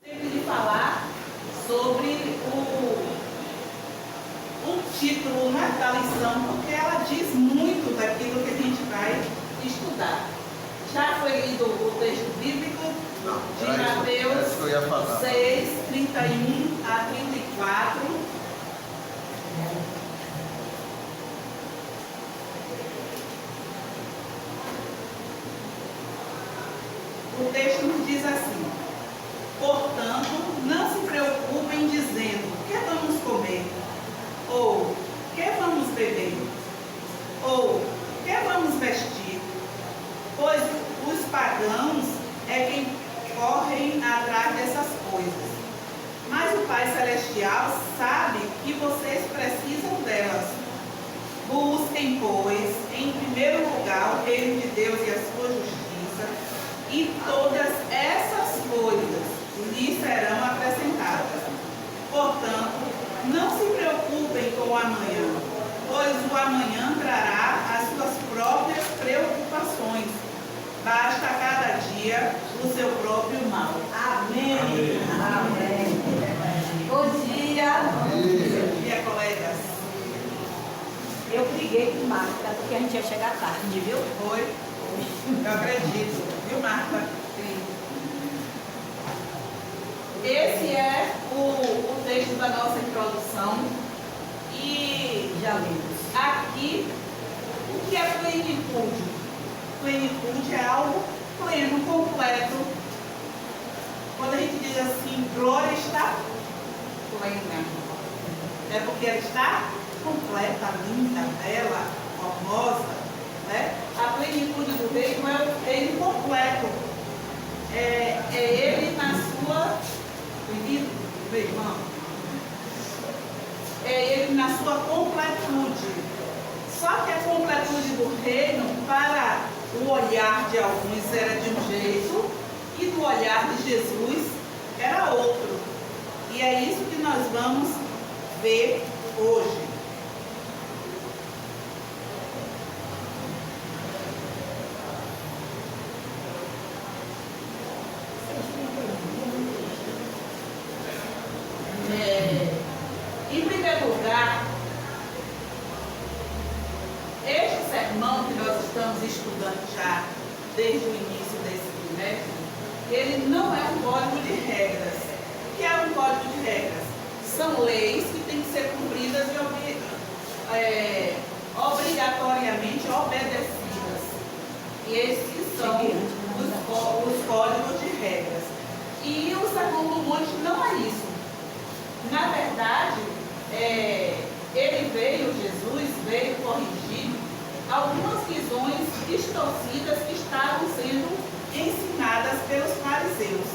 Sempre de falar sobre o título, né, da lição, porque ela diz muito daquilo que a gente vai estudar. Já foi lido o texto bíblico de Mateus 6, 31 a 34. O texto nos diz assim: portanto, não se preocupem dizendo: o que vamos comer? Ou o que vamos beber? Ou o que vamos vestir? Pois os pagãos é quem correm atrás dessas coisas. Mas o Pai Celestial sabe que vocês precisam delas. Busquem, pois, em primeiro lugar o reino de Deus e a sua justiça, e todas essas coisas lhes serão acrescentadas. Portanto, não se preocupem com o amanhã, pois o amanhã trará as suas próprias preocupações. Basta a cada dia o seu próprio mal. Amém. Amém. Bom dia. Bom dia, colegas. Eu briguei com Marta porque a gente ia chegar tarde, viu? Foi. Eu acredito. Viu, Marta? Sim. Esse é o texto da nossa introdução. E já lemos. Aqui, o que é plenitude? Plenitude é algo pleno, completo. Quando a gente diz assim, Glória está plena, é porque ela está completa, linda, bela, formosa, né? A plenitude do reino é o reino completo. É ele na sua, meu irmão, é ele na sua completude. Só que a completude do reino, para o olhar de alguns era de um jeito, e do olhar de Jesus era outro. E é isso que nós vamos ver hoje. Em primeiro lugar, este sermão que nós estamos estudando já desde o início desse trimestre, ele não é um código de regras. O que é um código de regras? São leis que têm que ser cumpridas e obrigatoriamente obedecidas. E esses são os códigos de regras. E o Sermão do Monte não é isso. Na verdade, Jesus veio corrigir algumas visões distorcidas que estavam sendo ensinadas pelos fariseus.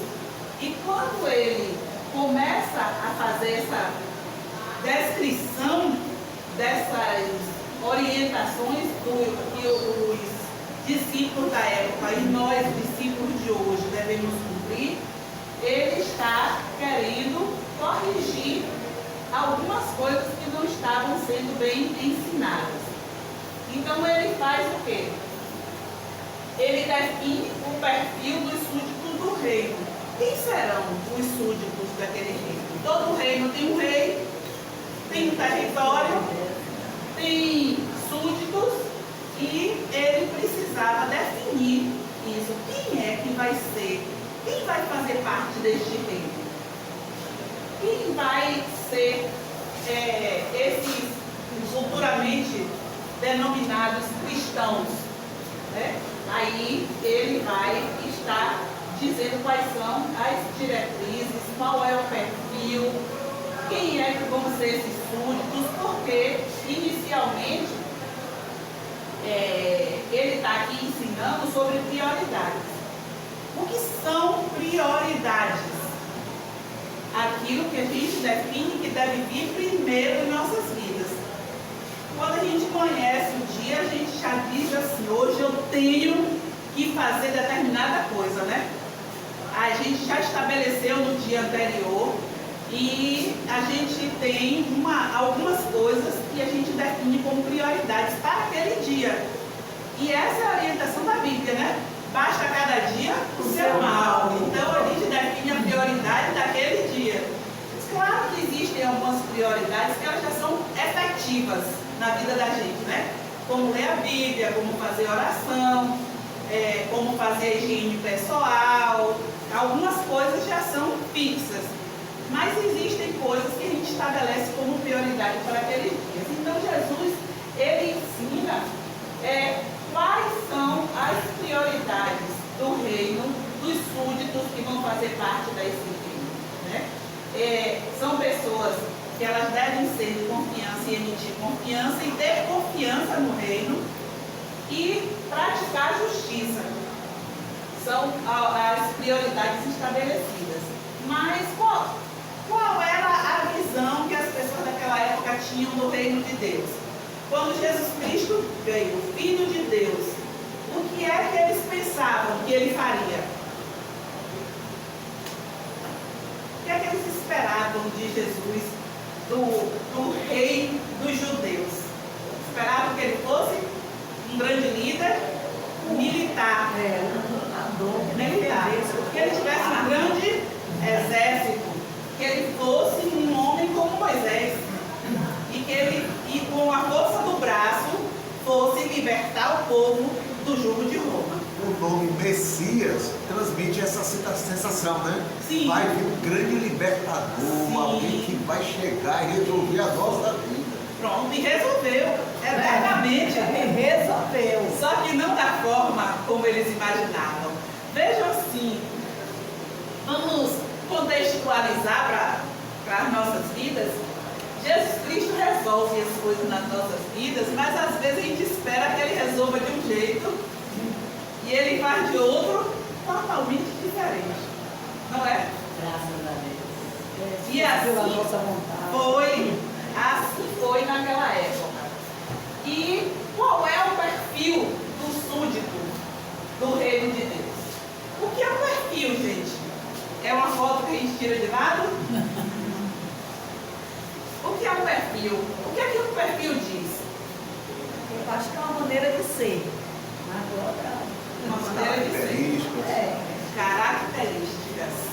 E quando ele começa a fazer essa descrição dessas orientações que os discípulos da época e nós, discípulos de hoje, devemos cumprir, ele está querendo corrigir algumas coisas que não estavam sendo bem ensinadas. Então ele faz o quê? Ele define o perfil dos súditos do reino. Quem serão os súditos daquele reino? Todo reino tem um rei, tem um território, tem súditos, e ele precisava definir isso. Quem é que vai ser? Quem vai fazer parte deste reino? Quem vai ser esses futuramente denominados cristãos? Né? Aí ele vai estar dizendo quais são as diretrizes, qual é o perfil, quem é que vão ser esses súditos, porque inicialmente ele está aqui ensinando sobre prioridades. O que são prioridades? Aquilo que a gente define que deve vir primeiro em nossas vidas. Quando a gente conhece o dia, a gente já diz assim: hoje eu tenho que fazer determinada coisa, né? A gente já estabeleceu no dia anterior e a gente tem algumas coisas que a gente define como prioridades para aquele dia. E essa é a orientação da Bíblia, né? basta cada dia o seu mal. Então a gente define a prioridade daquele dia. Claro que existem algumas prioridades que elas já são efetivas na vida da gente, né? Como ler a Bíblia, como fazer oração, como fazer a higiene pessoal. Algumas coisas já são fixas, mas existem coisas que a gente estabelece como prioridade para aqueles dias. Então Jesus, ele ensina quais são as prioridades do reino, dos súditos que vão fazer parte desse reino, né? São pessoas que elas devem ser de confiança e emitir confiança e ter confiança no reino e praticar justiça. São as prioridades estabelecidas. Mas qual era a visão que as pessoas daquela época tinham do reino de Deus? Quando Jesus Cristo veio, o Filho de Deus, o que é que eles pensavam que ele faria? O que é que eles esperavam de Jesus, do rei dos judeus? Esperavam que ele fosse um grande líder militar. Que ele tivesse um grande exército, que ele fosse um homem como Moisés, e que ele, com a força do braço, fosse libertar o povo do jugo de Roma. O nome Messias transmite essa sensação, né? Sim. Vai vir um grande libertador, Sim. alguém que vai chegar e resolver a nossa vida. Pronto, e resolveu, eternamente. Resolveu. Só que não da forma como eles imaginavam. Vejam assim, vamos contextualizar para as nossas vidas. Jesus Cristo resolve as coisas nas nossas vidas, mas às vezes a gente espera que ele resolva de um jeito e ele faz de outro totalmente diferente. Não é? Graças a Deus. E assim a nossa vontade. assim foi naquela época. E qual é o perfil do súdito do reino de Deus? O que é um perfil, gente? É uma foto que a gente tira de lado? O que é um perfil? O que é que um perfil diz? Eu acho que é uma maneira de ser. Uma maneira de ser. Características.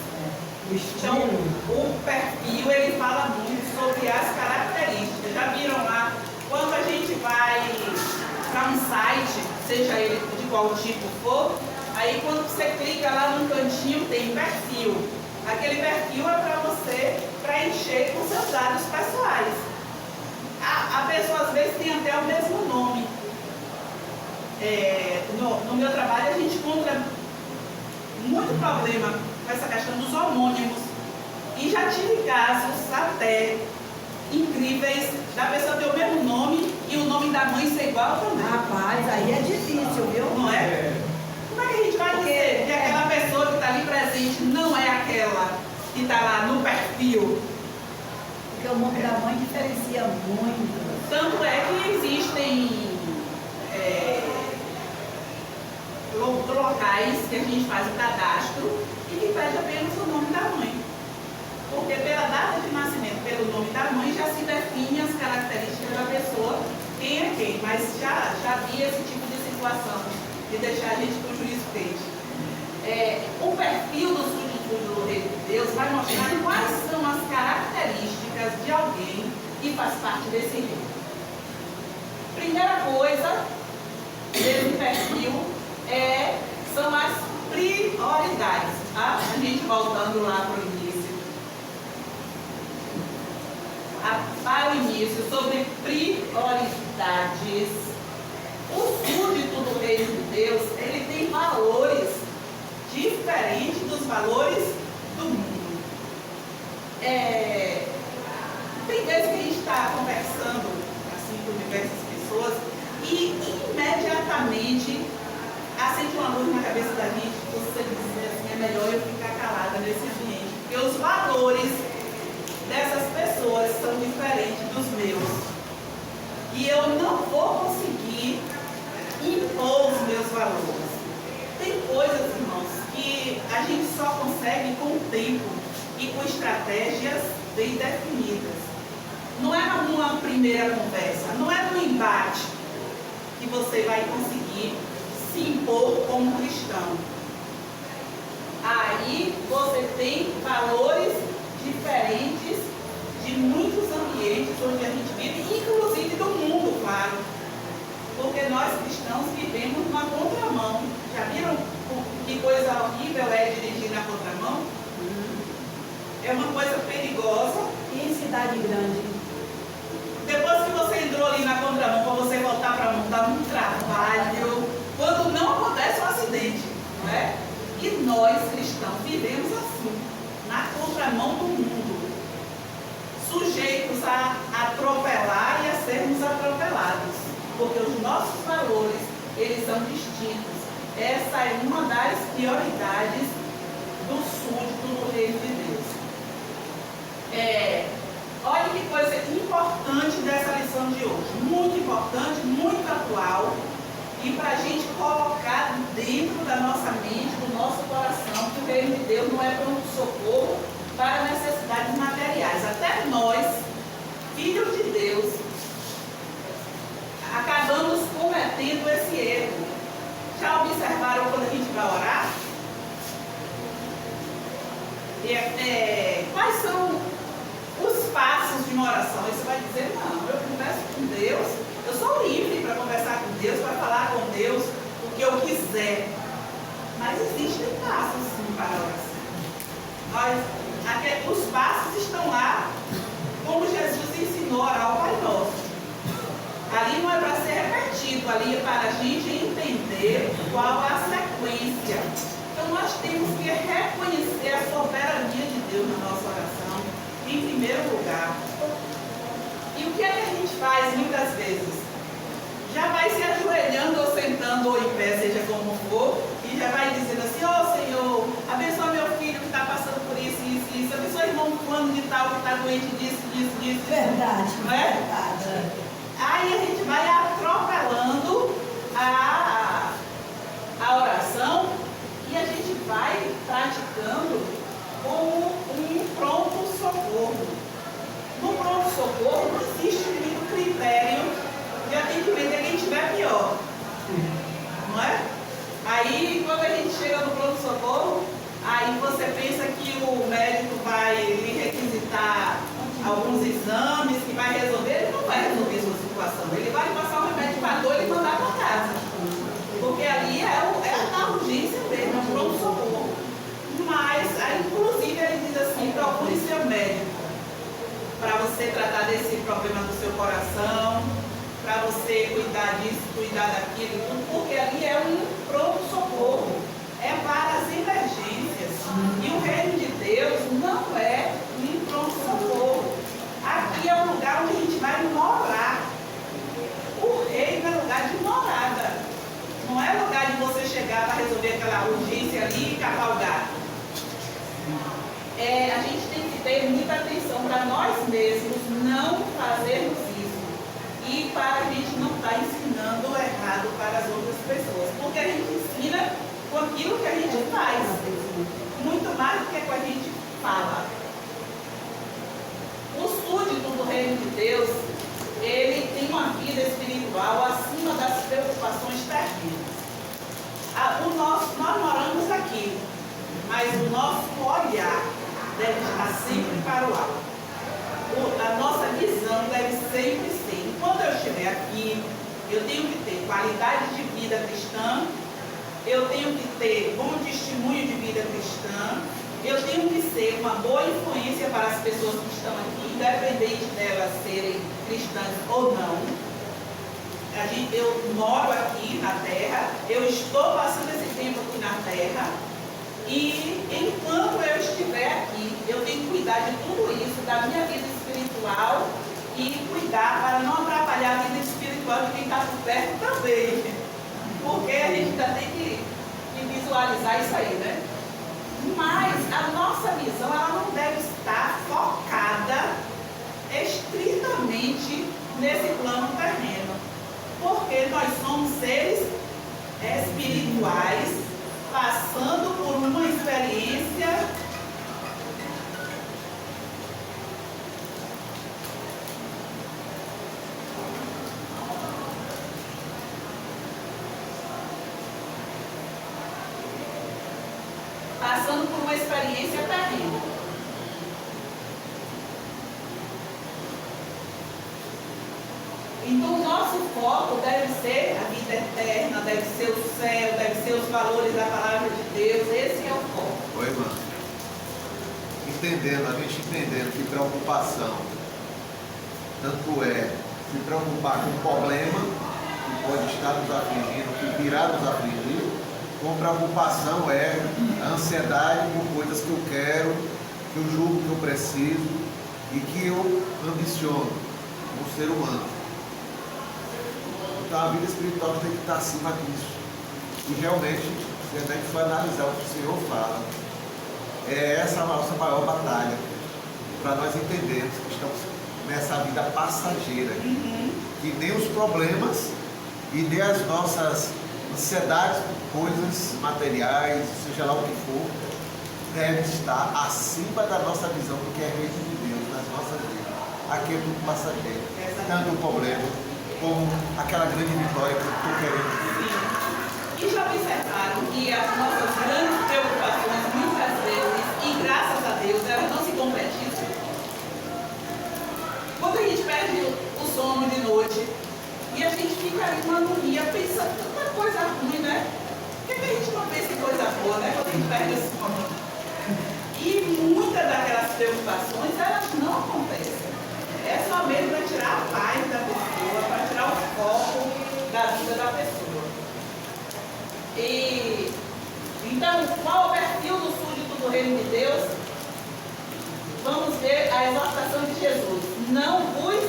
Então, o perfil, ele fala muito sobre as características. Já viram lá, quando a gente vai para um site, seja ele de qual tipo for, aí quando você clica lá no cantinho tem perfil. Aquele perfil é para você preencher com seus dados pessoais. A pessoa às vezes tem até o mesmo nome. No meu trabalho a gente encontra muito problema com essa questão dos homônimos. E já tive casos até incríveis da pessoa ter o mesmo nome e o nome da mãe ser igual também. Rapaz, aí é difícil, viu? Não é? Como é que a gente vai dizer que aquela pessoa que está ali presente não é aquela que está lá no perfil? Porque o nome da mãe diferencia muito. Tanto é que existem locais que a gente faz o cadastro e que pede apenas o nome da mãe. Porque pela data de nascimento, pelo nome da mãe, já se define as características da pessoa, quem é quem. Mas já vi esse tipo de situação, de deixar a gente com o juízo feito. O perfil do súdito do reino de Deus vai mostrar quais são as características de alguém que faz parte desse reino. Primeira coisa desse perfil são as prioridades. Tá? A gente voltando lá para o início. Para o início, sobre prioridades. O súdito do reino de Deus, ele tem valores diferentes dos valores do mundo. Tem vezes que a gente está conversando assim com diversas pessoas e imediatamente acende uma luz na cabeça da gente, você dizer assim, é melhor eu ficar calada nesse ambiente, porque os valores dessas pessoas são diferentes dos meus. E eu não vou conseguir impor os meus valores. Tem coisas, irmãos, que a gente só consegue com o tempo e com estratégias bem definidas. Não é numa primeira conversa, não é no embate que você vai conseguir se impor como cristão. Aí você tem valores diferentes de muitos ambientes onde a gente vive, inclusive do mundo, claro. Porque nós cristãos vivemos numa contramão. Já viram que coisa horrível é dirigir na contramão? É uma coisa perigosa. E em cidade grande? Depois que você entrou ali na contramão, para você voltar para montar um trabalho, quando não acontece um acidente, não é? E nós cristãos vivemos assim, na contramão do mundo, sujeitos a atropelar e a sermos atropelados, porque os nossos valores, eles são distintos. Essa é uma das prioridades do súdito do reino de Deus. Olha que coisa importante dessa lição de hoje, muito importante, muito atual, e para a gente colocar dentro da nossa mente, do nosso coração, que o reino de Deus não é pronto-socorro para necessidades materiais. Até nós, filhos de Deus, acabamos cometendo esse erro. Já observaram quando a gente vai orar? Quais são os passos de uma oração? Aí você vai dizer, não, eu converso com Deus, eu sou livre para conversar com Deus, para falar com Deus o que eu quiser. Mas existem passos sim para a oração. Os passos estão lá, como Jesus ensinou a orar ao Pai Nosso. Ali não é para ser repetido, ali é para a gente entender qual a sequência. Então nós temos que reconhecer a soberania de Deus na nossa oração, em primeiro lugar. E o que é que a gente faz muitas vezes? Já vai se ajoelhando ou sentando ou em pé, seja como for, e já vai dizendo assim, Senhor, abençoa meu filho que está passando por isso, abençoa o irmão fulano de tal que está doente disso. Verdade, não é? verdade. Aí a gente vai atropelando a oração e a gente vai praticando como um pronto-socorro. No pronto-socorro não existe muito critério de atendimento a quem estiver pior. Não é? Aí quando a gente chega no pronto-socorro, aí você pensa que o médico vai lhe requisitar alguns exames que vai resolver, ele não vai resolver a sua situação. Ele vai passar um remédio para dor e mandar para casa. Porque ali é a urgência mesmo, é um pronto-socorro. Mas, aí, inclusive, ele diz assim, procure seu médico para você tratar desse problema do seu coração, para você cuidar disso, cuidar daquilo, porque ali é um pronto-socorro, é para as emergências. E o reino de Deus não é um pronto-socorro. Aqui é um lugar onde a gente vai morar. O reino é lugar de morada. Não é lugar de você chegar para resolver aquela urgência ali e cavalgar. A gente tem que ter muita atenção para nós mesmos não fazermos isso. E para a gente não estar ensinando errado para as outras pessoas. Porque a gente ensina com aquilo que a gente faz. Muito mais do que com a gente fala. O súdito do reino de Deus, ele tem uma vida espiritual acima das preocupações terrenas. Nós moramos aqui, mas o nosso olhar deve estar sempre para o alto. A nossa visão deve sempre ser, enquanto eu estiver aqui, eu tenho que ter qualidade de vida cristã, eu tenho que ter bom testemunho de vida cristã, eu tenho que ser uma boa influência para as pessoas que estão aqui, independente delas serem cristãs ou não. Eu moro aqui na terra, eu estou passando esse tempo aqui na terra, e enquanto eu estiver aqui, eu tenho que cuidar de tudo isso, da minha vida espiritual, e cuidar para não atrapalhar a vida espiritual de quem está por perto também. Porque a gente ainda tem que visualizar isso aí, né? Mas a nossa visão, ela não deve estar focada estritamente nesse plano terreno. Porque nós somos seres espirituais passando por uma experiência uma experiência terrível. Então, o nosso foco deve ser a vida eterna, deve ser o céu, deve ser os valores da palavra de Deus. Esse é o foco. Oi, mano. A gente entendendo que preocupação tanto é se preocupar com o problema que pode estar nos afligindo, que virá nos afligir, como preocupação é a ansiedade por coisas que eu quero, que eu julgo que eu preciso e que eu ambiciono como ser humano. Então a vida espiritual tem que estar acima disso. E realmente, se a gente for analisar o que o Senhor fala, é essa a nossa maior batalha, para nós entendermos que estamos nessa vida passageira, que nem os problemas e nem as nossas ansiedades por coisas materiais, seja lá o que for, deve estar acima da nossa visão do que é reino de Deus nas nossas vidas. Aqui é tudo passageiro, tanto o problema como aquela grande vitória que eu estou querendo ver. E já observaram que as nossas grandes preocupações, muitas vezes, e graças a Deus, elas não se concretizam? Quando a gente perde o sono de noite e a gente fica ali numa agonia, pensando tanta coisa ruim, né? Por que a gente não pensa em coisa boa, né? Quando a gente perde o sono. E muitas daquelas preocupações, elas não acontecem. É só mesmo para tirar a paz da pessoa, para tirar o foco da vida da pessoa. E então, qual é o perfil do súdito do reino de Deus? Vamos ver a exortação de Jesus. Não vos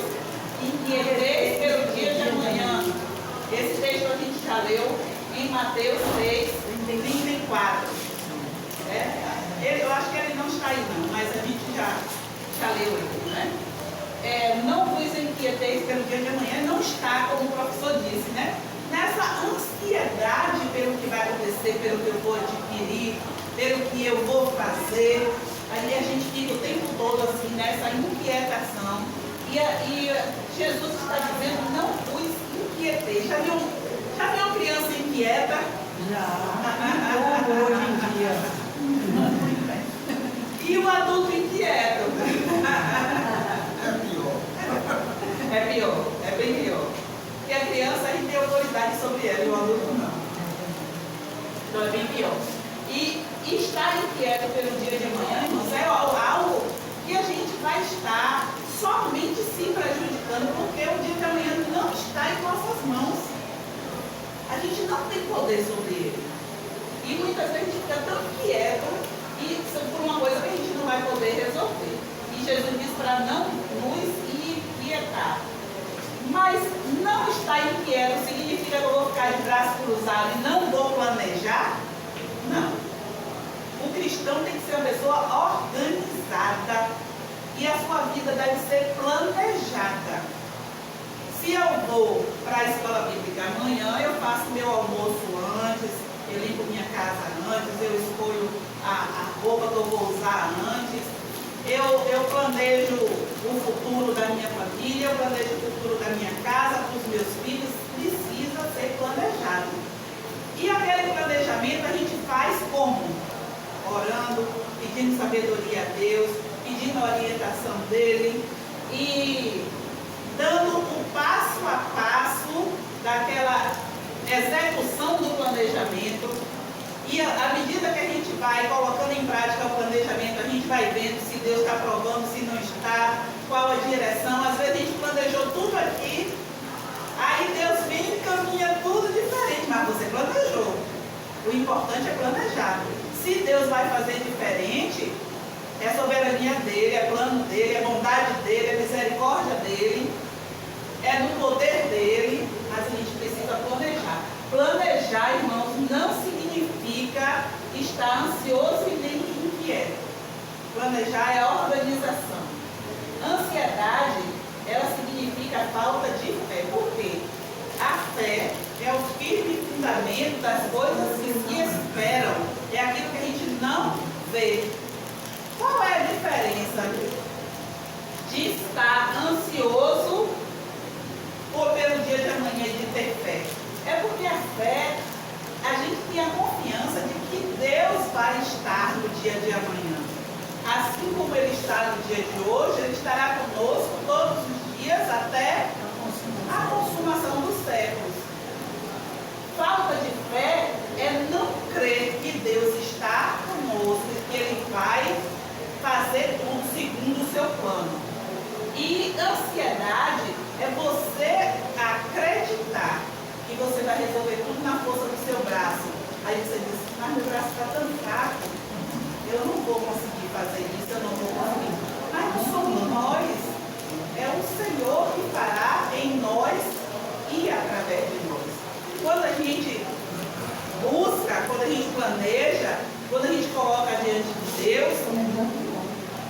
inquieteis pelo dia de amanhã. Esse texto a gente já leu em Mateus 6, 34. Eu acho que ele não está aí não, mas a gente já leu ele, né? Não vos inquieteis pelo dia de amanhã, não está, como o professor disse, né? Nessa ansiedade pelo que vai acontecer, pelo que eu vou adquirir, pelo que eu vou fazer. Aí a gente fica o tempo todo assim, nessa inquietação. E Jesus está dizendo, não vos inquieteis. Já viu uma criança inquieta? Já. Hoje em dia. E o adulto inquieto? É pior, é bem pior. Porque a criança a gente tem autoridade sobre ela e o adulto não. Então é bem pior. E estar inquieto pelo dia de amanhã, irmãos, é algo que a gente vai estar somente se prejudicando, porque o dia de amanhã não está em nossas mãos. A gente não tem poder sobre ele. E muitas vezes a gente fica tão quieto e por uma coisa que a gente não vai poder resolver. E Jesus diz para não nos inquietar. Mas não estar inquieto significa que eu vou ficar de braço cruzado e não vou planejar? Não. O cristão tem que ser uma pessoa organizada e a sua vida deve ser planejada. Se eu vou para a escola bíblica amanhã, eu faço meu almoço antes, eu limpo minha casa antes, eu escolho a roupa que eu vou usar antes, eu planejo o futuro da minha família, eu planejo o futuro da minha casa, para os meus filhos, precisa ser planejado. E aquele planejamento a gente faz como? Orando, pedindo sabedoria a Deus, pedindo a orientação dele e dando o passo a passo daquela execução do planejamento. E à medida que a gente vai colocando em prática o planejamento, a gente vai vendo se Deus está aprovando, se não está, qual a direção. Às vezes a gente planejou tudo aqui, aí Deus vem e caminha tudo diferente, mas você planejou. O importante é planejar. Se Deus vai fazer diferente, é soberania dele, é plano dele, é bondade dele, é misericórdia dele, é do poder dele, mas a gente precisa planejar. Planejar, irmãos, não significa estar ansioso e nem inquieto. Planejar é organização. Ansiedade, ela significa falta de fé. Por quê? A fé é o firme fundamento das coisas que se esperam. É aquilo que a gente não vê. Qual é a diferença de estar ansioso pelo dia de amanhã e de ter fé? É porque a fé, a gente tem a confiança de que Deus Deus vai estar no dia de amanhã. Assim como Ele está no dia de hoje, Ele estará conosco todos os dias até a consumação dos séculos. Falta de fé é não crer que Deus está conosco, que Ele vai fazer tudo segundo o seu plano. E ansiedade é você acreditar que você vai resolver tudo na força do seu braço. Aí você diz, mas meu braço está tão fraco, eu não vou conseguir fazer isso, eu não vou conseguir. Mas não somos nós, é o Senhor que fará em nós e através de nós. Quando a gente busca, quando a gente planeja, quando a gente coloca diante de Deus,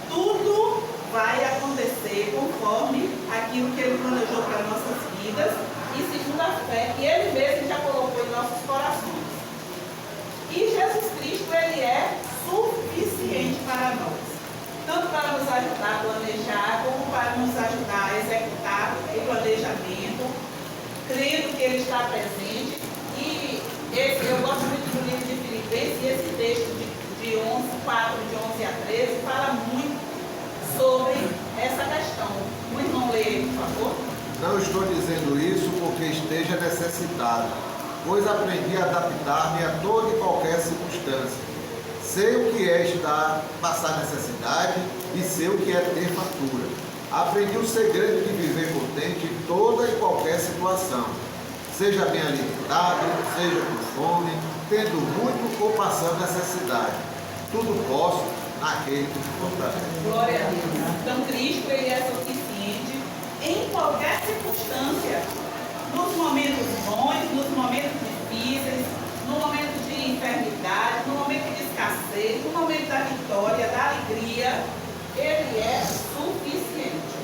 tudo vai acontecer conforme aquilo que Ele planejou para nossas vidas e segundo a fé que Ele mesmo já colocou em nossos corações. E Jesus Cristo, Ele é suficiente para nós, tanto para nos ajudar a planejar, como para nos ajudar a executar o planejamento, crendo que Ele está presente. E eu gosto muito do livro de Filipenses, e esse texto de 4, de 11 a 13, fala muito sobre essa questão. O irmão lê, por favor. Não estou dizendo isso porque esteja necessitado, pois aprendi a adaptar-me a toda e qualquer circunstância. Sei o que é passar necessidade e sei o que é ter fartura. Aprendi o segredo de viver contente em toda e qualquer situação. Seja bem alimentado, seja com fome, tendo muito ou passando necessidade. Tudo posso naquele que me fortalece. Glória a Deus. Então Cristo, Ele é suficiente em qualquer circunstância. Nos momentos bons, nos momentos difíceis, no momento de enfermidade, no momento de escassez, no momento da vitória, da alegria, Ele é suficiente.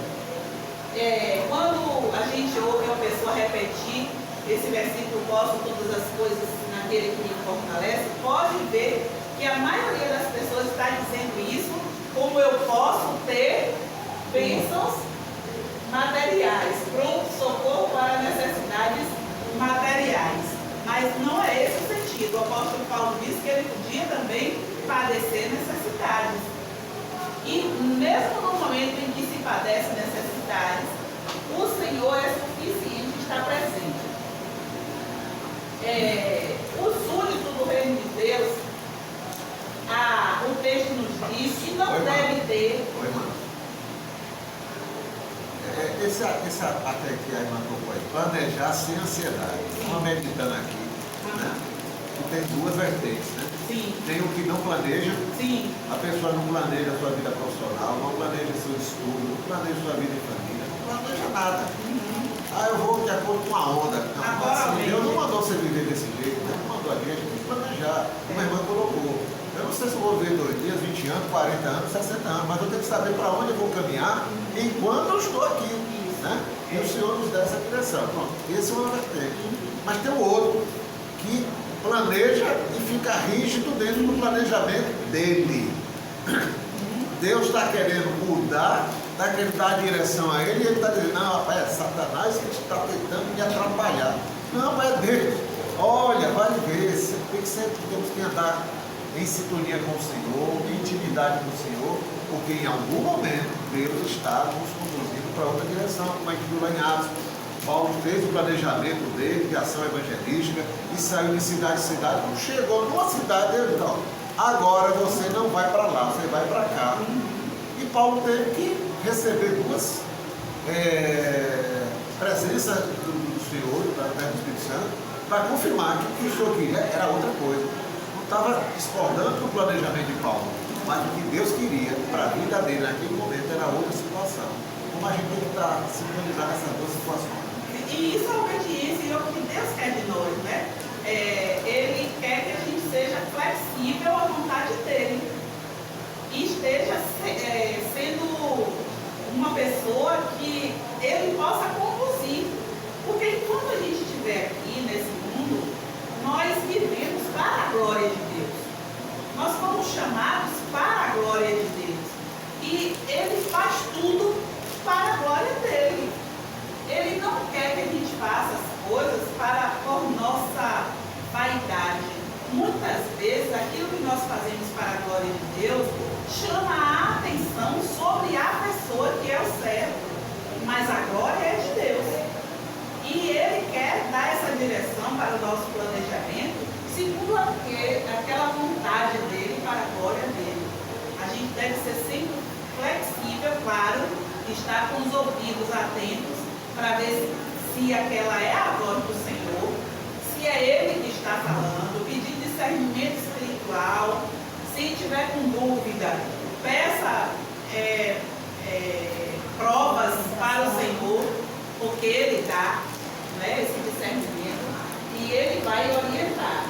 Quando a gente ouve uma pessoa repetir esse versículo, posso todas as coisas naquele que me fortalece, pode ver que a maioria das pessoas está dizendo isso como eu posso ter bênçãos materiais, pronto socorro para necessidades materiais. Mas não é esse o sentido. O apóstolo Paulo disse que ele podia também padecer necessidades. E mesmo no momento em que se padece necessidades, o Senhor é suficiente, está presente. Os únicos do reino de Deus, o texto nos diz que não deve ter. Oi, mano. Esse até que a irmã tocou aí, planejar sem ansiedade. Estamos meditando aqui, né? Que tem duas vertentes, né? Sim. Tem o que não planeja. Sim. A pessoa não planeja a sua vida profissional, não planeja seu estudo, não planeja sua vida em família, não planeja nada. Eu vou de acordo com a onda. Não, assim, Deus não mandou você viver desse jeito, Deus não mandou a gente planejar. Uma irmã colocou. Eu não sei se eu vou viver 2 dias, 20 anos, 40 anos, 60 anos, mas eu tenho que saber para onde eu vou caminhar enquanto eu estou aqui. Né? E o Senhor nos dá essa direção. Pronto, esse é uma vertente. Mas tem o outro que planeja e fica rígido dentro do planejamento dele. Deus está querendo mudar, está querendo dar a direção a ele, e ele está dizendo, não, rapaz, é Satanás que está tentando me atrapalhar. Não, é Deus. Olha, vai ver, temos que andar em sintonia com o Senhor, em intimidade com o Senhor, porque em algum momento Deus está nos conduzindo para outra direção, como a gente viu lá em Atos. Paulo fez o planejamento dele, de ação evangelística, e saiu de cidade em cidade. Quando chegou numa cidade, ele falou, agora você não vai para lá, você vai para cá. E Paulo teve que receber duas presenças do Senhor, do Espírito Santo, para confirmar que o que o Senhor queria era outra coisa. Não estava discordando do planejamento de Paulo, mas o que Deus queria para a vida dele naquele momento era outra situação. Como a gente tem que estar sintonizado nessas duas situações. E isso é obediência, e é o que Deus quer de nós, né? Ele quer que a gente seja flexível à vontade dele e esteja sendo uma pessoa que ele possa conduzir. Porque enquanto a gente estiver aqui nesse mundo, nós vivemos para a glória de Deus. Nós fomos chamados para a glória de Deus. E Ele faz tudo para a glória dele. Ele não quer que a gente faça as coisas por nossa vaidade. Muitas vezes aquilo que nós estar com os ouvidos atentos para ver se aquela é a voz do Senhor, se é Ele que está falando, pedir discernimento espiritual. Se tiver com dúvida, peça provas para o Senhor, porque Ele dá, né, esse discernimento e Ele vai orientar.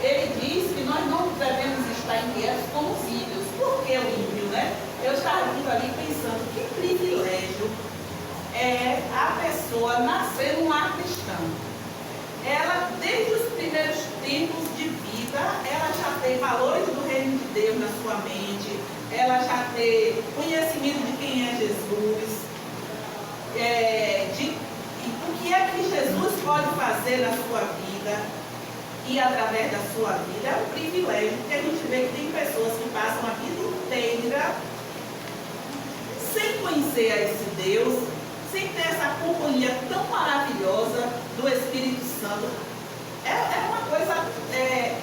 Ele diz que nós não devemos estar inquietos como os ímpios. Por que o ímpio, né? Eu estava vindo ali pensando, que privilégio é a pessoa nascer num lar cristão. Ela, desde os primeiros tempos de vida, ela já tem valores do reino de Deus na sua mente, ela já tem conhecimento de quem é Jesus, de o que é que Jesus pode fazer na sua vida e através da sua vida. É um privilégio, porque a gente vê que tem pessoas que passam a vida inteira sem conhecer a esse Deus, sem ter essa companhia tão maravilhosa do Espírito Santo. É uma coisa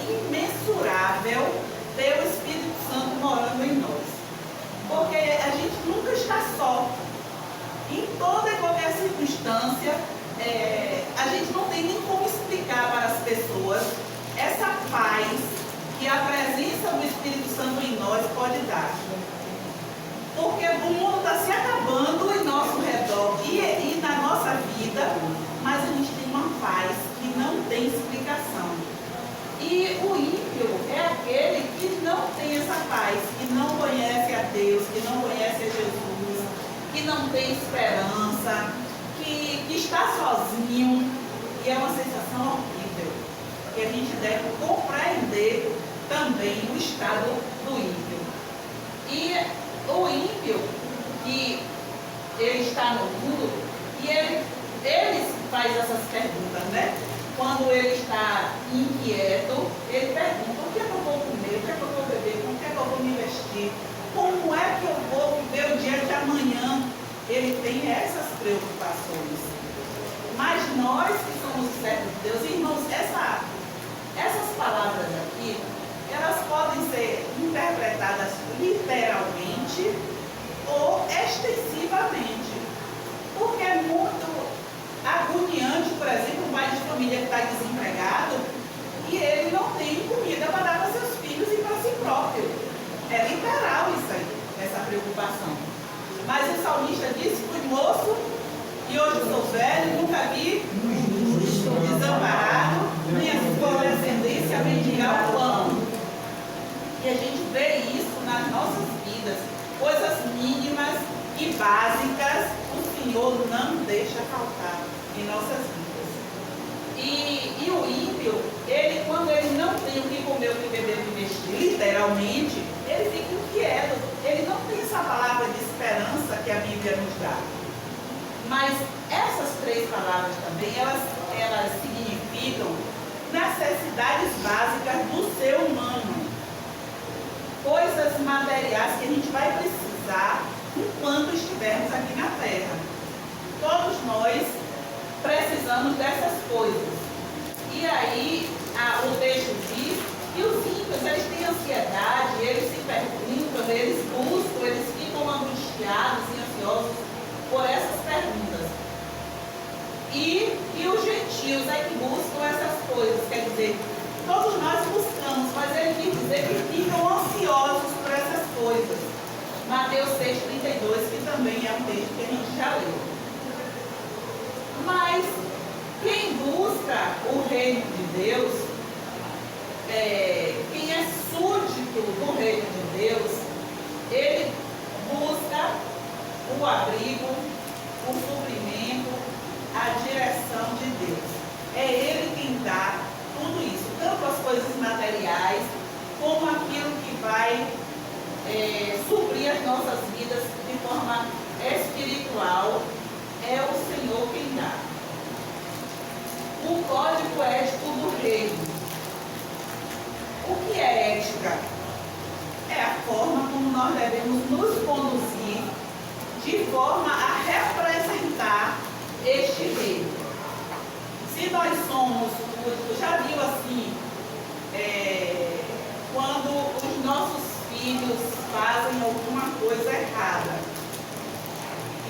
imensurável ter o Espírito Santo morando em nós, porque a gente nunca está só. Em toda e qualquer circunstância, a gente não tem nem como explicar para as pessoas essa paz que a presença do Espírito Santo em nós pode dar. Porque o mundo está se acabando em nosso redor e na nossa vida, mas a gente tem uma paz que não tem explicação. E o ímpio é aquele que não tem essa paz, que não conhece a Deus, que não conhece a Jesus, que não tem esperança, que está sozinho, e é uma sensação horrível, que a gente deve compreender também o estado do ímpio. E o ímpio, que ele está no mundo, e ele faz essas perguntas, né? Quando ele está inquieto, ele pergunta: o que é que eu vou comer, o que é que eu vou beber, como é que eu vou me vestir, como é que eu vou viver o dia de amanhã? Ele tem essas preocupações. Mas nós que somos servos de Deus, irmãos, essas palavras aqui, elas podem ser interpretadas literalmente ou extensivamente. Porque é muito agoniante, por exemplo, um pai de família que está desempregado e ele não tem comida para dar para seus filhos e para si próprio. É literal isso aí, essa preocupação. Mas o salmista disse: fui moço e hoje sou velho, nunca vi desamparado, nem a sua descendência mendigar o pão. E a gente vê isso nas nossas vidas, coisas mínimas e básicas, o Senhor não deixa faltar em nossas vidas. E o ímpio, ele, quando ele não tem o que comer, o que beber, o que vestir, literalmente, ele fica inquieto. Ele não tem essa palavra de esperança que a Bíblia nos dá. Mas essas três palavras também, elas significam necessidades básicas do ser humano. Coisas materiais que a gente vai precisar enquanto estivermos aqui na Terra. Todos nós precisamos dessas coisas. E aí, o texto diz que os ímpios, eles têm ansiedade, eles se perguntam, eles buscam, eles ficam angustiados e ansiosos por essas perguntas. E os gentios é que buscam essas coisas, quer dizer, todos nós buscamos, mas ele quis dizer que ficam ansiosos por essas coisas. Mateus 6,32, que também é um texto que a gente já leu. Mas quem busca o reino de Deus, quem é súdito do reino de Deus, ele busca o abrigo, o suprimento, a direção de Deus. É Ele quem dá tudo isso, tanto as coisas materiais, como aquilo que vai suprir as nossas vidas de forma espiritual. É o Senhor quem dá. O código ético do reino. O que é ética? É a forma como nós devemos nos conduzir de forma a representar este reino. Se nós somos, já viu assim, quando os nossos filhos fazem alguma coisa errada,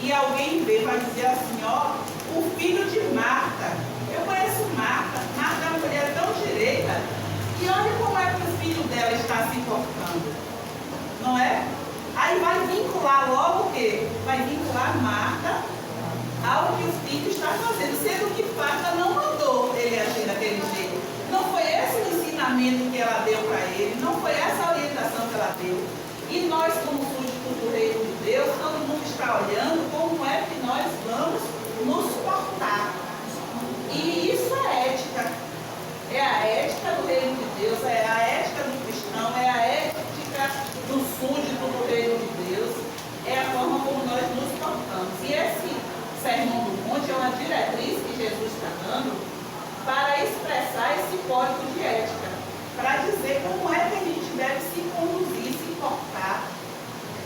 e alguém vê, vai dizer assim, ó, o filho de Marta. Eu conheço Marta. Marta é uma mulher tão direita. E olha como é que o filho dela está se portando. Não é? Aí vai vincular logo o quê? Vai vincular Marta ao que o filho está fazendo, sendo que Marta não mandou ele agir daquele jeito. Não foi esse o ensinamento que ela deu para ele, não foi essa a orientação que ela deu. E nós, como súditos do reino de Deus, todo mundo está olhando como é que nós vamos nos portar. E isso é ética. É a ética do reino de Deus, é a ética do cristão, é a ética do súdito do reino de Deus, é a forma como nós nos portamos. E esse Sermão do Monte é uma diretriz que Jesus está dando para expressar esse código de ética, para dizer como é que a gente deve se conduzir, se portar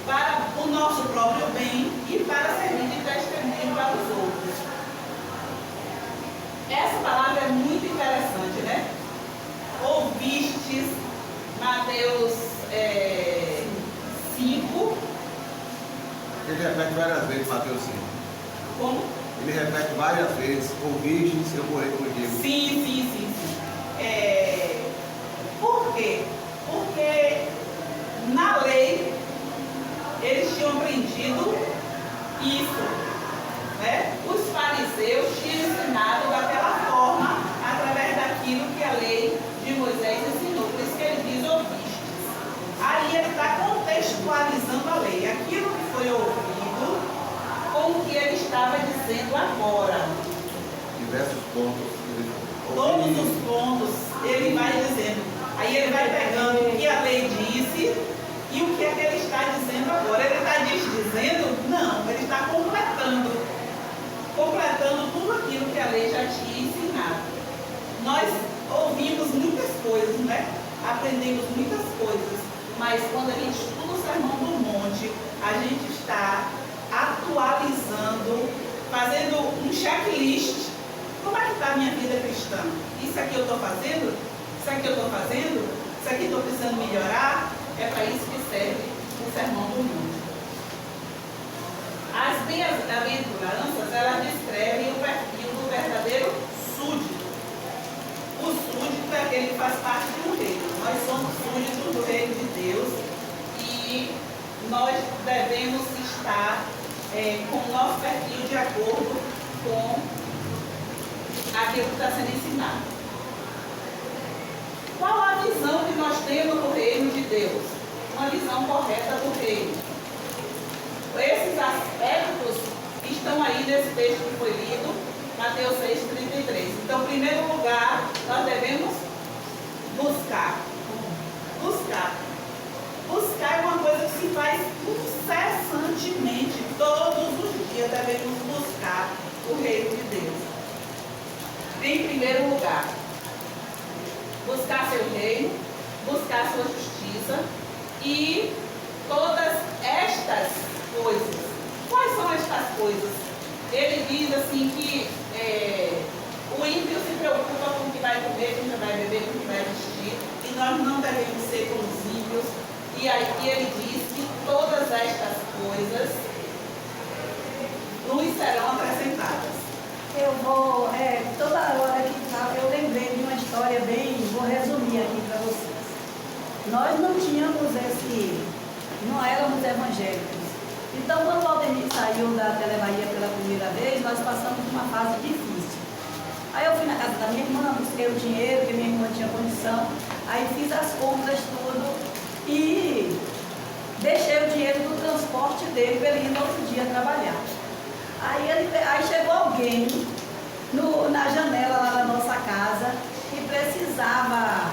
para o nosso próprio bem e para servir de testemunho para os outros. Essa palavra é muito interessante, né? Ouvistes, Mateus 5. Ele repete várias vezes, Mateus 5. Como? Ele repete várias vezes, ouvistes, eu morei contigo. Sim. Por quê? Porque na lei eles tinham aprendido isso, né? Os fariseus tinham ensinado daquela forma, através daquilo que a lei de Moisés ensinou. Por isso que ele diz ouvistes. Aí ele está contextualizando a lei, aquilo que foi ouvido com o que ele estava dizendo agora. Diversos pontos. Todos os pontos ele vai dizendo. Aí ele vai pegando o que a lei disse e o que é que ele está dizendo agora. Ele está dizendo? Não, ele está completando tudo aquilo que a lei já tinha ensinado. Nós ouvimos muitas coisas, né? Aprendemos muitas coisas, mas quando a gente estuda o Sermão do Monte, a gente está atualizando, fazendo um checklist. Como é que está a minha vida cristã? Isso aqui eu estou fazendo? Isso aqui eu estou fazendo? Isso aqui estou precisando melhorar? É para isso que serve o Sermão do Monte. As bem-aventuranças, elas descrevem o perfil do verdadeiro súdito. O súdito é aquele que faz parte de um reino. Nós somos súditos do reino de Deus e nós devemos estar com o nosso perfil de acordo com aquilo que está sendo ensinado. Qual a visão que nós temos do reino de Deus? Uma visão correta do reino. Esses aspectos estão aí nesse texto que foi lido, Mateus 6,33. Então, em primeiro lugar, nós devemos buscar. Buscar é uma coisa que se faz incessantemente, todos os dias devemos buscar o reino de Deus. Em primeiro lugar, buscar seu reino, buscar sua justiça e todas estas coisas. Quais são estas coisas? Ele diz assim que o ímpio se preocupa com o que vai comer, com o que vai beber, com o que vai vestir, e nós não devemos ser como os ímpios. E aí ele diz que todas estas coisas nos serão acrescentadas. Eu vou, toda hora que fala, eu lembrei de uma história vou resumir aqui para vocês. Nós não tínhamos não éramos evangélicos. Então, quando o Aldemir saiu da Telebahia pela primeira vez, nós passamos uma fase difícil. Aí eu fui na casa da minha irmã, busquei o dinheiro, que minha irmã tinha condição, aí fiz as compras, tudo, e deixei o dinheiro do transporte dele para ele ir no outro dia trabalhar. Aí chegou alguém na janela lá da nossa casa que precisava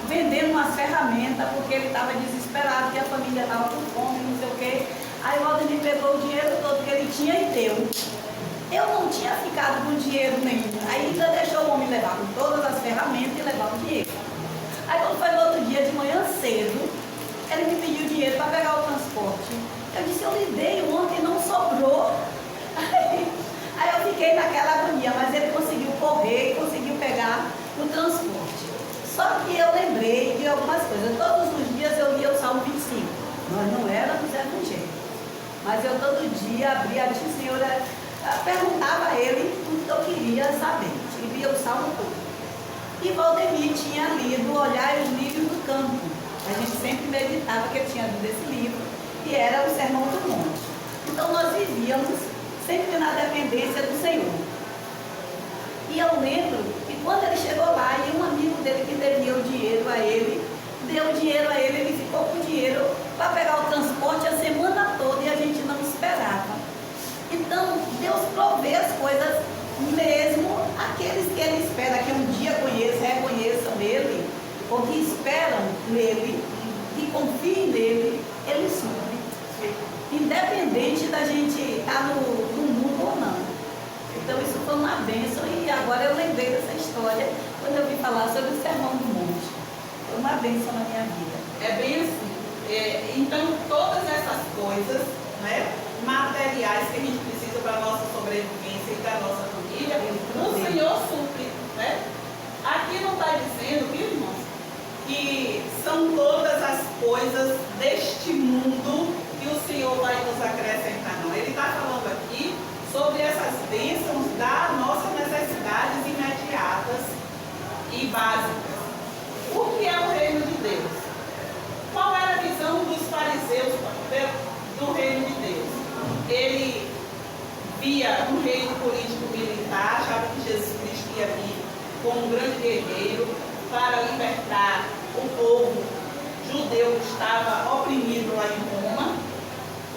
vender umas ferramentas porque ele estava desesperado, que a família estava com fome, não sei o quê. Aí o Aldemir pegou o dinheiro todo que ele tinha e deu. Eu não tinha ficado com dinheiro nenhum. Aí ainda deixou o homem levar com todas as ferramentas e levar o dinheiro. Aí quando foi no outro dia de manhã cedo, ele me pediu dinheiro para pegar o transporte. Eu disse, eu lhe dei ontem, não sobrou. Aí eu fiquei naquela agonia, mas ele conseguiu correr e conseguiu pegar o transporte. Só que eu lembrei de algumas coisas. Todos os dias eu lia o Salmo 25. Nós não éramos evangélicos. Mas eu todo dia abria, a senhora perguntava a ele tudo que eu queria saber. E via o salmo todo. E Valdemir tinha lido Olhai os Lírios do Campo. A gente sempre meditava que ele tinha lido esse livro. E era o Sermão do Monte. Então nós vivíamos sempre na dependência do Senhor. E eu lembro que quando ele chegou lá, e um amigo dele que devia o dinheiro a ele, deu o dinheiro a ele, ele ficou com o dinheiro para pegar o transporte a semana toda e a gente não esperava. Então, Deus provê as coisas, mesmo aqueles que ele espera que um dia reconheçam ele, ou que esperam nele, que confiem nele, ele supre. Independente da gente estar no mundo ou não. Então isso foi uma bênção e agora eu lembrei dessa história quando eu vim falar sobre o Sermão do Monte. Foi uma bênção na minha vida. É bem assim. Então todas essas coisas, né, materiais que a gente precisa para a nossa sobrevivência e da nossa família, o Senhor supre. Né? Aqui não está dizendo, viu, irmãos, que são todas as coisas deste mundo que o Senhor vai nos acrescentar, não. Ele está falando aqui sobre essas bênçãos das nossas necessidades imediatas e básicas. O que é o reino de Deus? Qual era a visão dos fariseus do reino de Deus? Ele via um reino político-militar, achava que Jesus Cristo ia vir como um grande guerreiro para libertar o povo judeu que estava oprimido lá em Roma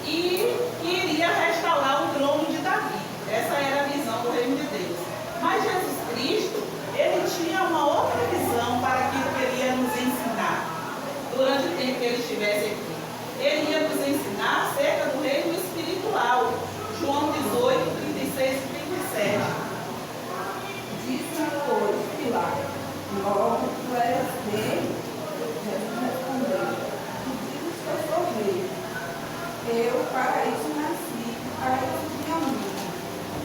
e iria restaurar o trono de Davi. Essa era a visão do reino de Deus. Mas Jesus Cristo, ele tinha uma outra visão para aquilo que ele ia nos ensinar durante o tempo que ele estivesse aqui. Ele ia nos ensinar acerca do reino espiritual. João 18, 36 e 37. Disse, pois, Pilatos, logo tu és rei? Jesus respondeu, tu dizes que eu sou rei. Eu para isso nasci, para isso vim ao mundo,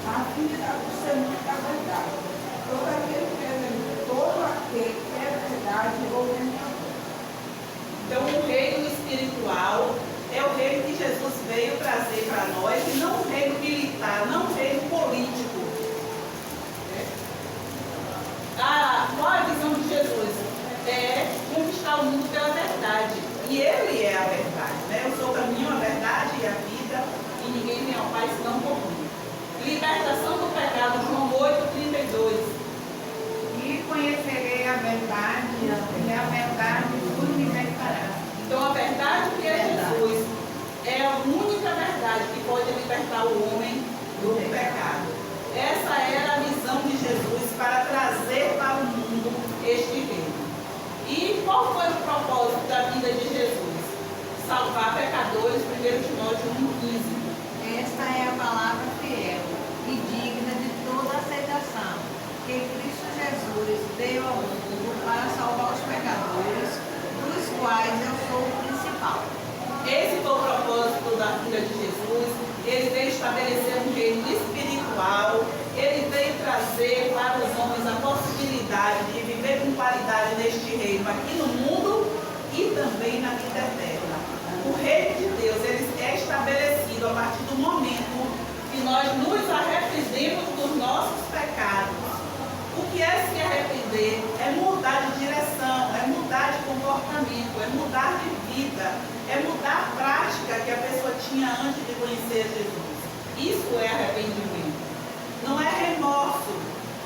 a fim de dar testemunho da verdade. Todo aquele que é verdade ouve a minha voz. Então, o reino espiritual é o reino que Jesus veio trazer para nós, e não o reino militar, não o reino político. Qual é a visão de Jesus? É conquistar o mundo pela verdade. E ele é a verdade. Né? Eu sou o caminho, a verdade e a vida, e ninguém vem ao Pai senão por mim. Libertação do pecado, João 8, 32. E conhecerei a verdade, e a verdade vos libertará. Então a verdade que é Jesus é a única verdade que pode libertar o homem do pecado. Essa era a visão de Jesus para trazer para o mundo este reino. E qual foi o propósito da vida de Jesus? Salvar pecadores, 1 Timóteo 1,15. Esta é a palavra fiel e digna de toda aceitação, que Cristo Jesus veio ao mundo para salvar os pecadores, dos quais eu sou o principal. Esse foi o propósito da vida de Jesus. Ele veio estabelecer um reino espiritual. Ele veio trazer para os homens a possibilidade de viver com qualidade neste reino, aqui no mundo e também na vida eterna. O reino de Deus, ele é estabelecido a partir do momento que nós nos arrependemos dos nossos pecados. O que é se arrepender? É mudar de direção, é mudar de comportamento, é mudar de vida, é mudar a prática que a pessoa tinha antes de conhecer Jesus. Isso é arrependimento. Não é remorso.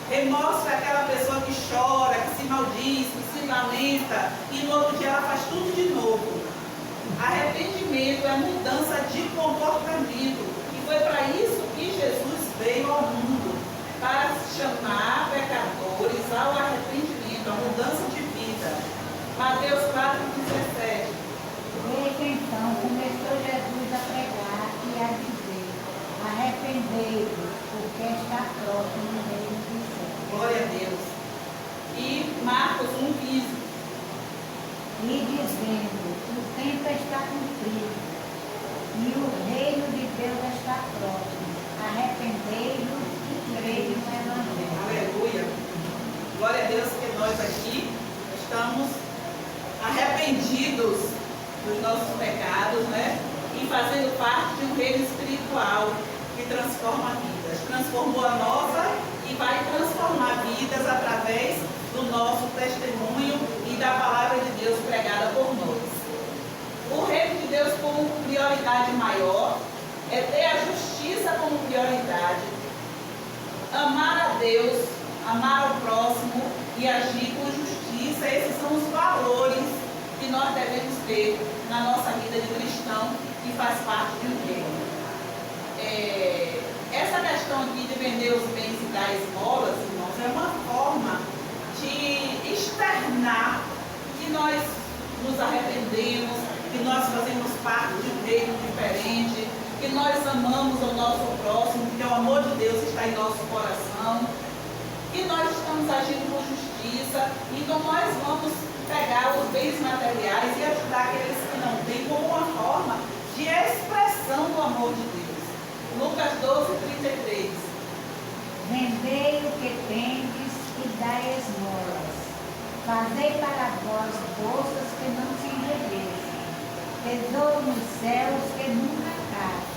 Remorso é aquela pessoa que chora, que se maldiz, que se lamenta e no outro dia ela faz tudo de novo. Arrependimento é mudança de comportamento. E foi para isso que Jesus veio ao mundo, para chamar pecadores ao arrependimento, à mudança de vida. Mateus 4,17. Desde então começou Jesus a pregar e a dizer: arrependei-vos, porque está próximo o reino dos céus. Glória a Deus. E Marcos 1,15. E dizendo: o tempo está cumprido e o reino de Deus está próximo. Arrependei-vos e crede no Evangelho. Aleluia. Glória a Deus que nós aqui estamos arrependidos dos nossos pecados, né? e fazendo parte de um reino espiritual que transforma vidas. Transformou a nossa e vai transformar vidas através do nosso testemunho e da palavra de Deus pregada por nós. O reino de Deus como prioridade maior é ter a justiça como prioridade, amar a Deus, amar o próximo e agir com justiça. Esses são os valores que nós devemos ter na nossa vida de cristão que faz parte de um reino. Essa questão aqui de vender os bens e dar esmolas, irmãos, é uma forma de externar que nós nos arrependemos, que nós fazemos parte de um reino diferente, que nós amamos o nosso próximo, que o amor de Deus está em nosso coração, que nós estamos agindo com justiça. Então nós vamos pegar os bens materiais e ajudar aqueles que não têm como uma forma de expressão do amor de Deus. Lucas 12:33. Vendei o que tendes e dai esmolas. Fazei para vós bolsas que não se envelhecem, tesouro nos céus que nunca acaba,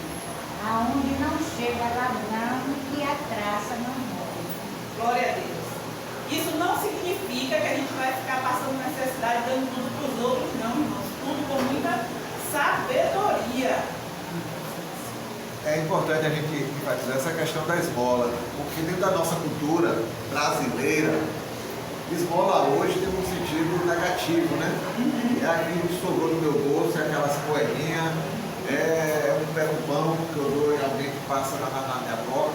aonde não chega ladrão e a traça não morre. Glória a Deus. Isso não significa que a gente vai ficar passando necessidade, dando tudo para os outros, não, irmãos. Tudo com muita sabedoria. É importante a gente enfatizar essa questão da esmola, porque dentro da nossa cultura brasileira, esmola hoje tem um sentido negativo, né? É aquilo que sobrou no meu bolso, é aquelas moedinhas, é um pão que eu dou em alguém que passa na minha porta.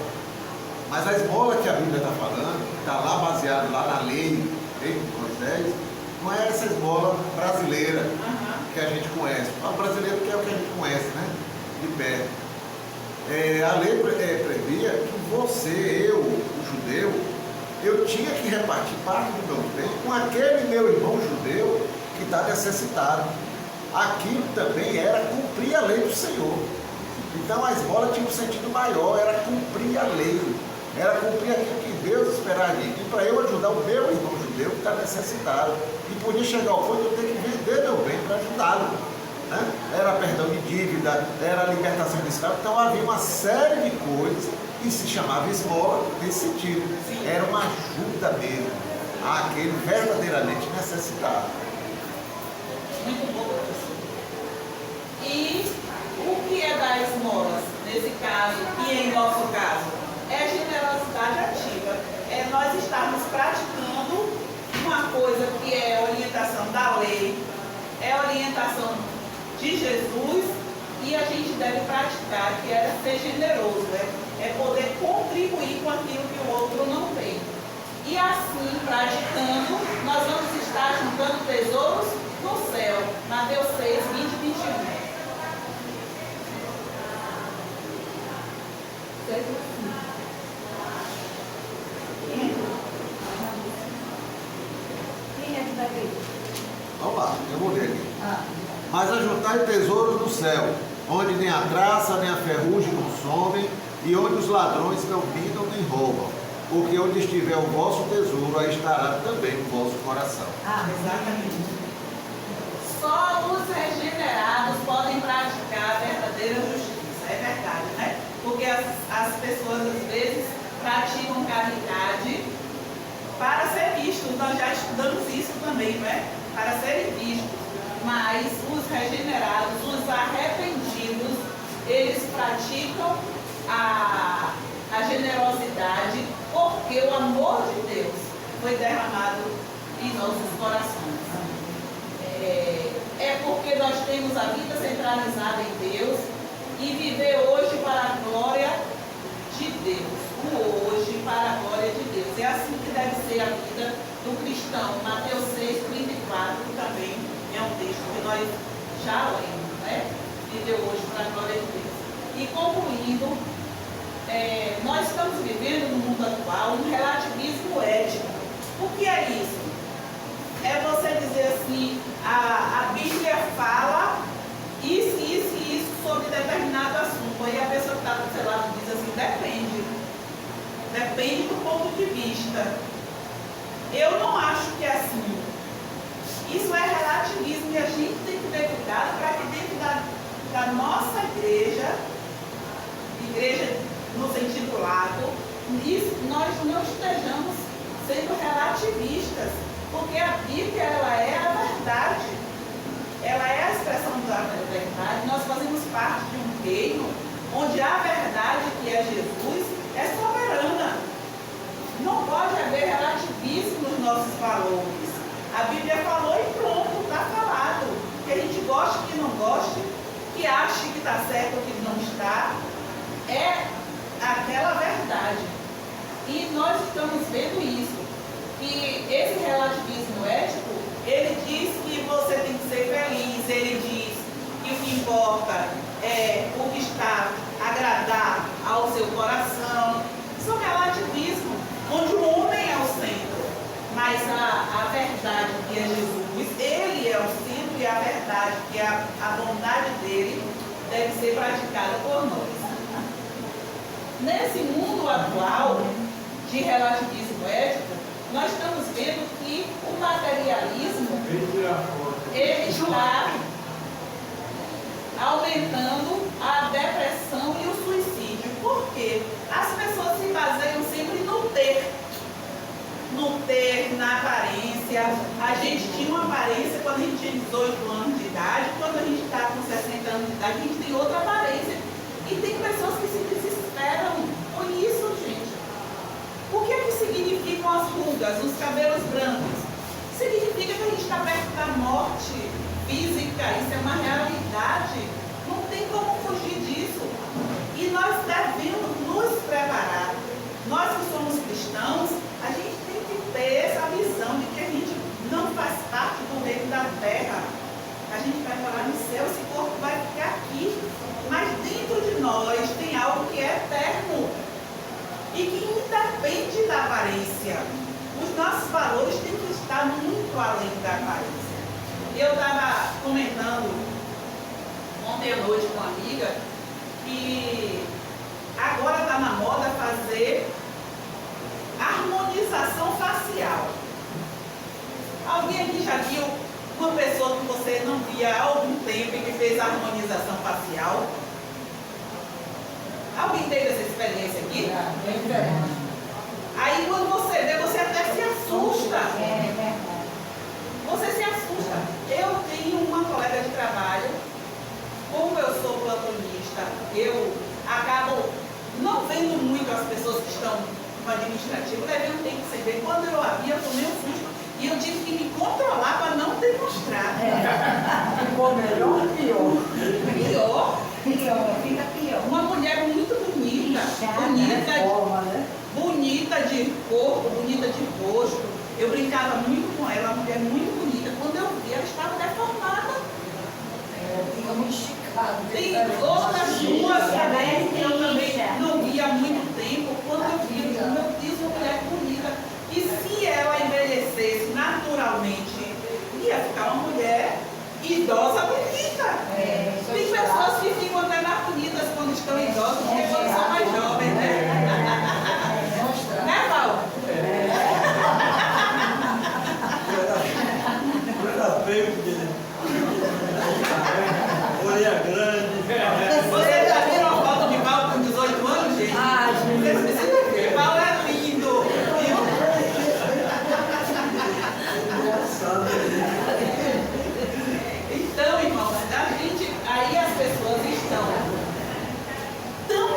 Mas a esmola que a Bíblia está falando, que está lá baseado lá na lei de Moisés, não é essa esmola brasileira que a gente conhece. O brasileiro que é o que a gente conhece, né? De perto. A lei previa que você, eu, o judeu, eu tinha que repartir parte do meu bem com aquele meu irmão judeu que está necessitado. Aquilo também era cumprir a lei do Senhor. Então a esmola tinha um sentido maior, era cumprir a lei, era cumprir aquilo que Deus esperava de mim, para eu ajudar o meu irmão judeu que está necessitado. E podia chegar ao ponto de eu ter que vender meu bem para ajudá-lo. Né? Era perdão de dívida, era libertação de escravo. Então havia uma série de coisas que se chamava esmola nesse sentido. Era uma ajuda mesmo àquele verdadeiramente necessitado. Muito bom, professor. E o que é dar esmolas, nesse caso, e em nosso caso? É generosidade ativa. É nós estarmos praticando uma coisa que é orientação da lei, é orientação de Jesus, e a gente deve praticar, que é ser generoso, é poder contribuir com aquilo que o outro não tem. E assim, praticando, nós vamos estar juntando tesouros no céu. Mateus 6, 20 e 21. Quem é que vai ver? Vamos lá, eu vou ler aqui. Mas ajuntai tesouros no céu, onde nem a traça nem a ferrugem consomem, e onde os ladrões não minam nem roubam. Porque onde estiver o vosso tesouro, aí estará também o vosso coração. Exatamente. Só os regenerados podem praticar a verdadeira justiça, é verdade, né? Porque as pessoas às vezes praticam caridade para ser vistos. Nós já estudamos isso também, né? Para serem vistos. Mas os regenerados, os arrependidos, eles praticam a generosidade porque o amor de Deus foi derramado em nossos corações. É porque nós temos a vida centralizada em Deus e viver hoje para a glória de Deus. O hoje para a glória de Deus. É assim que deve ser a vida do cristão. Mateus 6, 34 também é um texto que nós já lemos, né? Viver hoje para a glória de Deus. E concluindo, nós estamos vivendo no mundo atual um relativismo ético. O que é isso? É você dizer assim, a Bíblia fala isso, isso e isso sobre determinado assunto. Aí a pessoa que está do seu lado diz assim, depende. Depende do ponto de vista. Eu não acho que é assim. Isso é relativismo e a gente tem que ter cuidado para que dentro da nossa igreja, igreja no sentido lato, nós não estejamos sendo relativistas, porque a Bíblia ela é a verdade, ela é a expressão da verdade. Nós fazemos parte de um reino onde a verdade, que é Jesus, é soberana. Não pode haver relativismo nos nossos valores. A Bíblia falou e pronto, está falado. Que a gente goste, que não goste, que ache que está certo ou que não está, é aquela verdade. E nós estamos vendo isso, que esse relativismo ético, ele diz que você tem que ser feliz, ele diz que o que importa é o que está agradar ao seu coração. Isso é relativismo, onde o homem é o centro, mas a verdade que é Jesus, ele é o centro e a verdade que é a bondade dele deve ser praticada por nós. Nesse mundo atual de relativismo ético, nós estamos vendo que o materialismo ele está aumentando a depressão e o suicídio. Por quê? As pessoas se baseiam sempre no ter, na aparência. A gente tinha uma aparência quando a gente tinha 18 anos de idade, quando a gente está com 60 anos de idade, a gente tem outra aparência. E tem pessoas que se desesperam com isso, gente. O que é que significam as rugas, os cabelos brancos? Significa que a gente está perto da morte física, isso é uma realidade. Não tem como fugir disso. E nós devemos nos preparar. Nós que somos cristãos, a gente tem que ter essa visão de que a gente não faz parte do reino da terra. A gente vai morar no céu, esse corpo vai ficar aqui. Mas dentro de nós tem algo que é eterno e que independe da aparência. Os nossos valores têm que estar muito além da aparência. Eu estava comentando ontem à noite com uma amiga que agora está na moda fazer harmonização facial. Alguém aqui já viu uma pessoa que você não via há algum tempo e que fez harmonização facial? Alguém teve essa experiência aqui? Aí quando você vê, você até se assusta. É verdade. Você se assusta. Eu tenho uma colega de trabalho, como eu sou plantonista, eu acabo não vendo muito as pessoas que estão no administrativo, levei um tempo sem ver. Quando eu a vi, eu tomei um susto. E eu tive que me controlar para não demonstrar. Ficou melhor ou pior? Pior. Pior, fica pior. Uma mulher muito bonita, bonita de corpo, bonita de rosto. Eu brincava muito com ela, uma mulher muito bonita. Quando eu vi, ela estava deformada. Fica muito esticado. Tem outras duas também que eu também não vi há muito tempo. Quando eu vi, eu disse, meu Deus, uma mulher bonita. E se ela envelhecesse naturalmente, ia ficar uma mulher idosa bonita. Tem pessoas que ficam até mais bonitas quando estão idosas do que quando são mais jovens, né? Né, Paulo? Era feio, porque olha grande. Você já viram a foto de Paulo com 18 anos, gente? Ah, gente. Vocês precisam ver. Paulo é lindo. Então, irmãos, aí as pessoas estão tão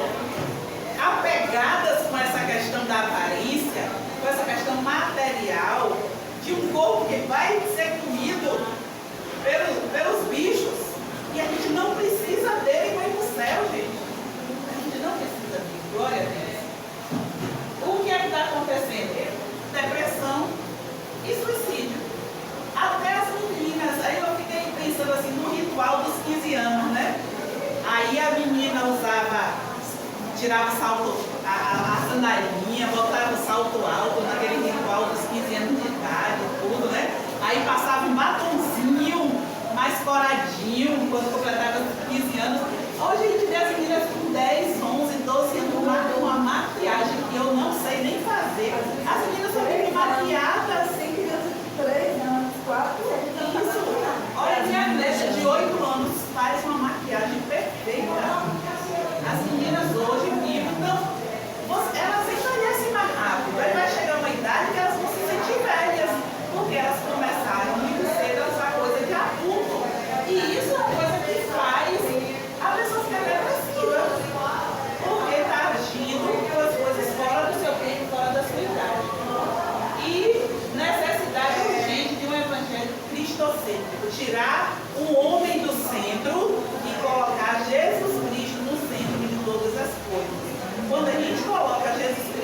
apegadas com essa questão da aparência, com essa questão material, de um corpo que vai ser comido pelos bichos, e a gente não precisa dele para ir para o céu, gente. A gente não precisa dele. Glória a Deus. O que é que está acontecendo? Depressão e suicídio. Até as meninas, aí eu fiquei pensando assim, no ritual dos 15 anos, né? Aí a menina tirava o salto, a sandalinha, botava o salto alto naquele ritual dos 15 anos de idade, tudo, né? Aí passava um batonzinho mais coradinho quando completava os 15 anos. Hoje a gente vê as meninas com 10, 11, 12 anos com uma maquiagem que eu não sei nem fazer. As meninas só vivem maquiadas. Tem criança de 3 anos, 4 anos. Isso. Olha, minha neta de 8 anos faz uma maquiagem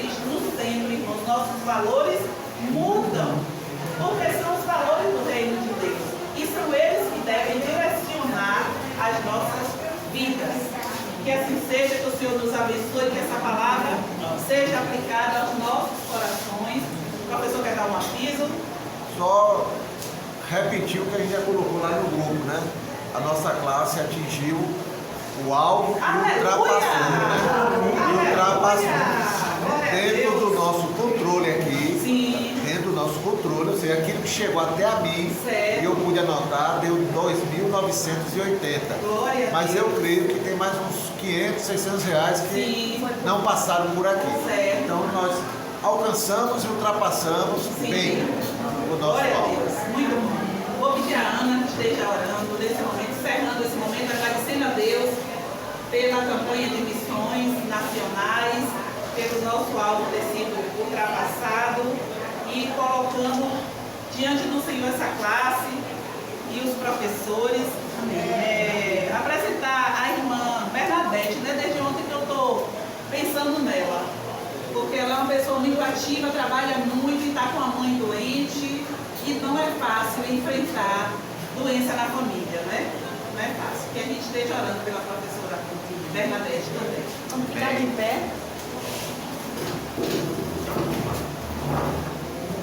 Cristo no centro, irmãos, nossos valores mudam, porque são os valores do reino de Deus. E são eles que devem direcionar as nossas vidas. Que assim seja, que o Senhor nos abençoe, que essa palavra seja aplicada aos nossos corações. O professor quer dar um aviso? Só repetir o que a gente já colocou lá no grupo, né? A nossa classe atingiu o alvo e ultrapassou, né? E ultrapassou. Dentro do nosso controle aqui, Sim. dentro do nosso controle, ou seja, aquilo que chegou até a mim, Certo. e eu pude anotar, deu 2.980. Glória a Mas Deus. eu creio que tem mais uns 500, 600 reais que Sim. não passaram por aqui. Certo. Então nós alcançamos e ultrapassamos Sim. bem o nosso Glória a alvo. Deus. Muito bom. Vou pedir a Ana que esteja orando nesse momento, encerrando esse momento, agradecendo a Deus pela campanha de missões nacionais, pelo nosso alvo ter sido ultrapassado e colocando diante do Senhor essa classe e os professores. Apresentar a irmã Bernadette, né? Desde ontem que eu estou pensando nela, porque ela é uma pessoa muito ativa, trabalha muito e está com a mãe doente e não é fácil enfrentar doença na família, né? Não é fácil. Que a gente esteja orando pela professora Bernadette também. Vamos ficar de pé.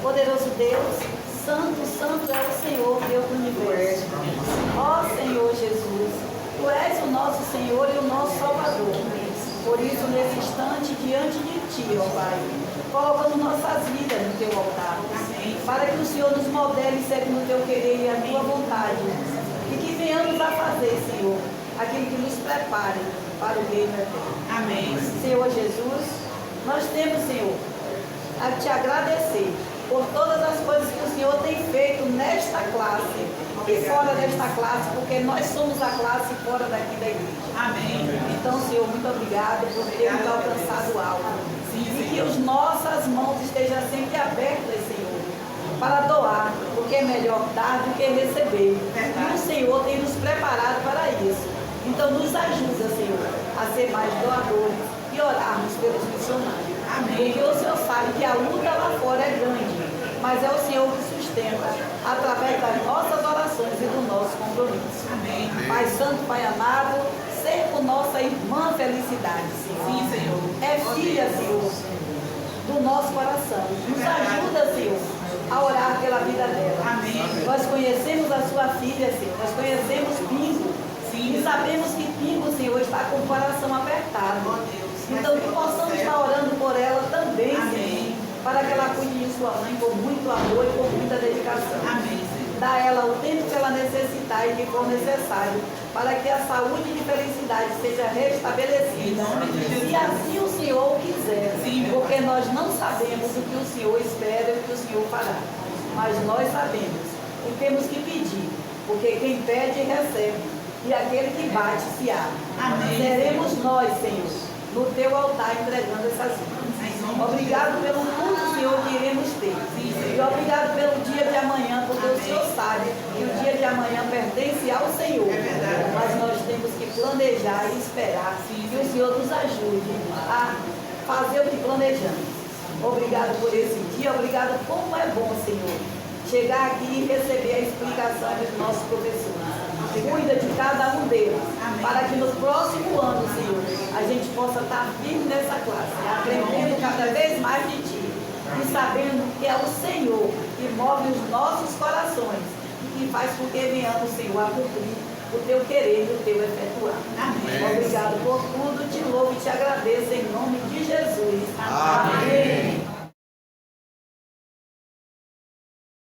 Poderoso Deus, santo, santo é o Senhor, Deus do universo. Ó Senhor Jesus, Tu és o nosso Senhor e o nosso Salvador. Por isso, nesse instante, diante de Ti, ó Pai, colocamos nossas vidas no Teu altar, para que o Senhor nos modele segundo o Teu querer e a Tua vontade, e que venhamos a fazer, Senhor, aquilo que nos prepare para o reino eterno. Amém. Senhor Jesus, nós temos, Senhor, a Te agradecer por todas as coisas que o Senhor tem feito nesta classe e fora desta classe, porque nós somos a classe fora daqui da igreja. Amém. Então, Senhor, muito obrigada por termos alcançado algo. E que as nossas mãos estejam sempre abertas, Senhor, para doar, porque é melhor dar do que receber. E o Senhor tem nos preparado para isso. Então, nos ajuda, Senhor, a ser mais doadores e orarmos pelos missionários. Amém. Porque o Senhor sabe que a luta lá fora é grande, mas é o Senhor que sustenta através das nossas orações e do nosso compromisso. Amém. Pai Santo, Pai amado, ser por nossa irmã Felicidade, Senhor. Sim, Senhor. É filha, Senhor, do nosso coração. Nos ajuda, Senhor, a orar pela vida dela. Amém. Nós conhecemos a sua filha, Senhor. Nós conhecemos Pingo. Sim. E sabemos que Pingo, Senhor, está com o coração apertado. Oh, Deus. Então que possamos estar orando por ela também, Amém. Senhor, para que ela cuide de sua mãe com muito amor e com muita dedicação. Amém, Senhor. Dá a ela o tempo que ela necessitar e que for necessário, para que a saúde e felicidade seja restabelecida. Em nome de Jesus. Se assim o Senhor quiser, Sim, meu porque Pai. nós não sabemos o que o Senhor espera e o que o Senhor fará. Mas nós sabemos e temos que pedir, porque quem pede recebe, e aquele que bate se abre. Amém. Seremos nós, Senhor, no teu altar entregando essas vidas. Obrigado pelo mundo, Senhor, que iremos ter. E obrigado pelo dia de amanhã, porque o Senhor sabe que o dia de amanhã pertence ao Senhor. É verdade. Mas nós temos que planejar e esperar que o Senhor nos ajude a fazer o que planejamos. Obrigado por esse dia, obrigado como é bom, Senhor, chegar aqui e receber a explicação dos nossos professores. Cuida de cada um deles, para que no próximo ano, Senhor, a gente possa estar firme nessa classe, aprendendo cada vez mais de Ti e sabendo que é o Senhor que move os nossos corações e que faz com que venhamos, Senhor, a cumprir o Teu querer e o Teu efetuar. Amém. Obrigado por tudo, te louvo e te agradeço em nome de Jesus.